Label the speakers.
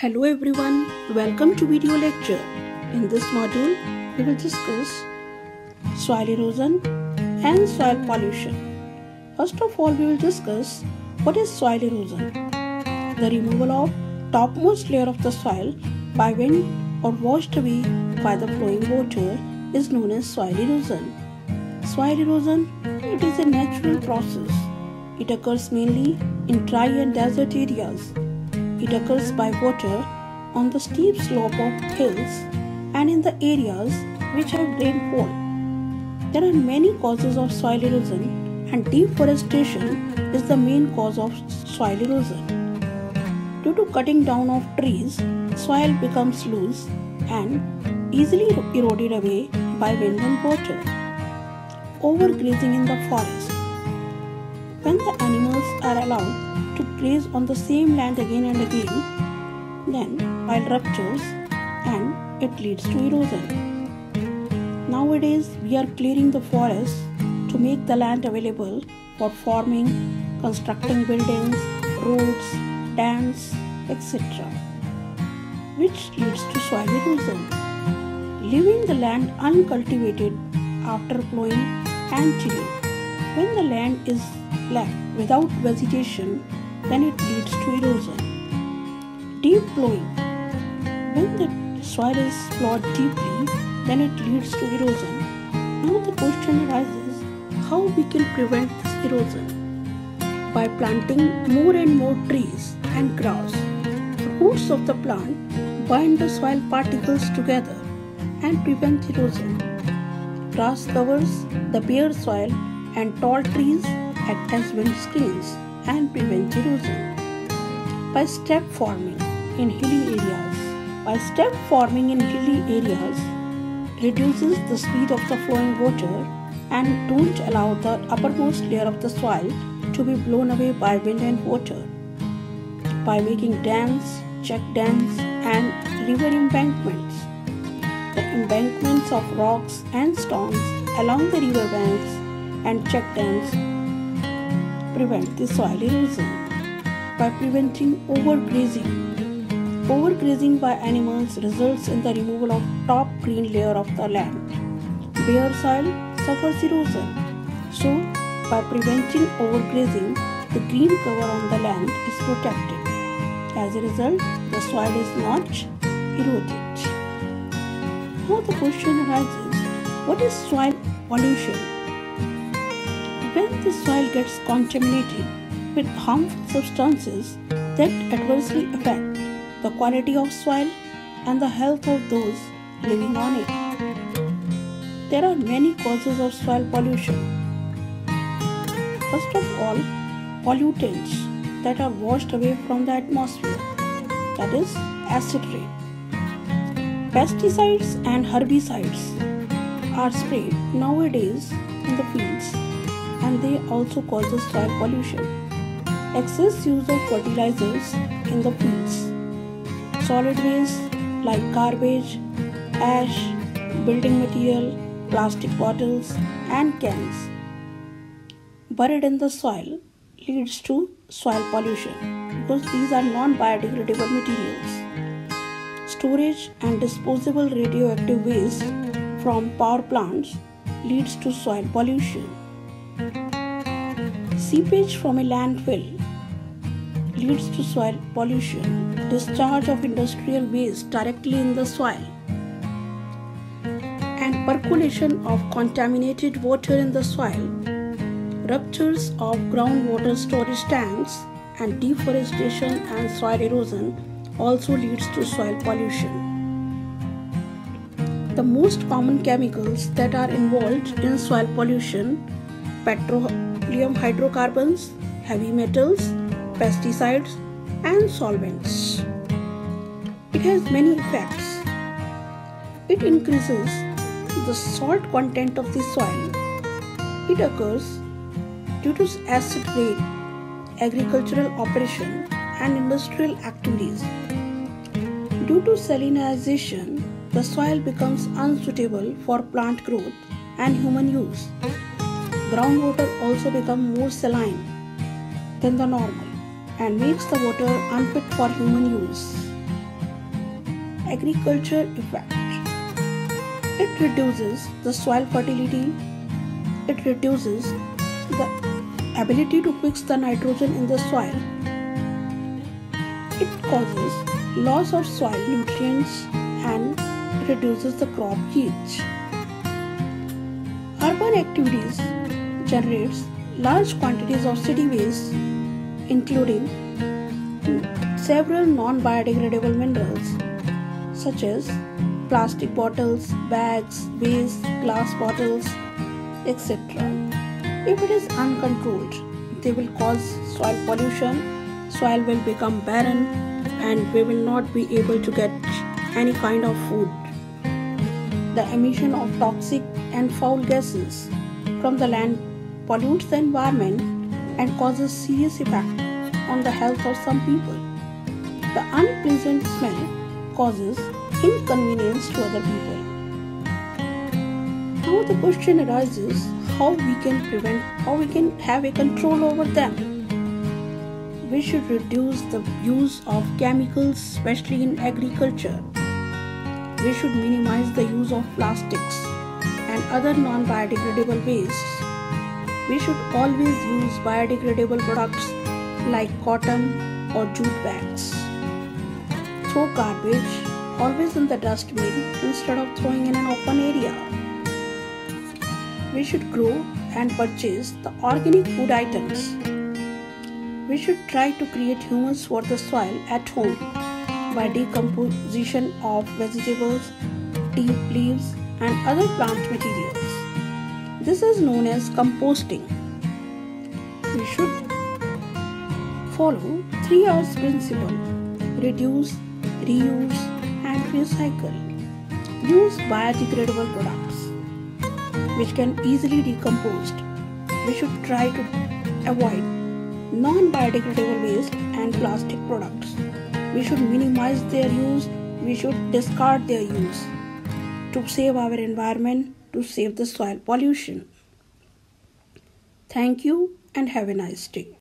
Speaker 1: Hello everyone, welcome to video lecture. In this module, we will discuss soil erosion and soil pollution. First of all, we will discuss what is soil erosion. The removal of topmost layer of the soil by wind or washed away by the flowing water is known as soil erosion. Soil erosion, it is a natural process. It occurs mainly in dry and desert areas. It occurs by water on the steep slope of hills and in the areas which have rainfall. There are many causes of soil erosion, and deforestation is the main cause of soil erosion. Due to cutting down of trees, soil becomes loose and easily eroded away by wind and water. Overgrazing in the forest. When the animals are allowed to graze on the same land again and again, then soil ruptures and it leads to erosion. Nowadays, we are clearing the forests to make the land available for farming, constructing buildings, roads, dams, etc., which leads to soil erosion. Leaving the land uncultivated after plowing and tilling. When the land is left without vegetation, then it leads to erosion. Deep plowing. When the soil is plowed deeply, then it leads to erosion. Now the question arises, how we can prevent this erosion? By planting more and more trees and grass. The roots of the plant bind the soil particles together and prevent erosion. Grass covers the bare soil and tall trees act as wind screens and prevent erosion. By step forming in hilly areas. By step forming in hilly areas reduces the speed of the flowing water and don't allow the uppermost layer of the soil to be blown away by wind and water. By making dams, check dams and river embankments. The embankments of rocks and stones along the river banks and check dams prevent the soil erosion. By preventing overgrazing. Overgrazing by animals results in the removal of top green layer of the land. Bare soil suffers erosion. So, by preventing overgrazing, the green cover on the land is protected. As a result, the soil is not eroded. Now the question arises, what is soil pollution? When the soil gets contaminated with harmful substances that adversely affect the quality of soil and the health of those living on it. There are many causes of soil pollution. First of all, pollutants that are washed away from the atmosphere, that is acid rain. Pesticides and herbicides are sprayed nowadays in the fields, and they also causes soil pollution. Excess use of fertilizers in the fields. Solid waste like garbage, ash, building material, plastic bottles and cans buried in the soil leads to soil pollution because these are non-biodegradable materials. Storage and disposable radioactive waste from power plants leads to soil pollution. Seepage from a landfill leads to soil pollution. Discharge of industrial waste directly in the soil and percolation of contaminated water in the soil, ruptures of groundwater storage tanks and deforestation and soil erosion also leads to soil pollution. The most common chemicals that are involved in soil pollution: petroleum hydrocarbons, heavy metals, pesticides and solvents. It has many effects. It increases the salt content of the soil. It occurs due to acid rain, agricultural operation and industrial activities. Due to salinization, the soil becomes unsuitable for plant growth and human use. Groundwater also becomes more saline than the normal and makes the water unfit for human use. agriculture effect. It reduces the soil fertility. It reduces the ability to fix the nitrogen in the soil. It causes loss of soil nutrients and reduces the crop yield. Urban activities generates large quantities of city waste, including several non-biodegradable minerals such as plastic bottles, bags, waste, glass bottles, etc. If it is uncontrolled, they will cause soil pollution, soil will become barren, and we will not be able to get any kind of food. The emission of toxic and foul gases from the land pollutes the environment and causes serious effect on the health of some people. The unpleasant smell causes inconvenience to other people. Now the question arises how we can have a control over them. We should reduce the use of chemicals, especially in agriculture. We should minimize the use of plastics and other non-biodegradable wastes. We should always use biodegradable products like cotton or jute bags. Throw garbage always in the dustbin instead of throwing in an open area. We should grow and purchase the organic food items. We should try to create humus for the soil at home by decomposition of vegetables, tea leaves, and other plant materials. This is known as composting. We should follow 3 R's principle: reduce, reuse, and recycle. Use biodegradable products which can easily decompose. We should try to avoid non-biodegradable waste and plastic products. We should minimize their use. We should discard their use to save our environment, to save the soil pollution. Thank you and have a nice day.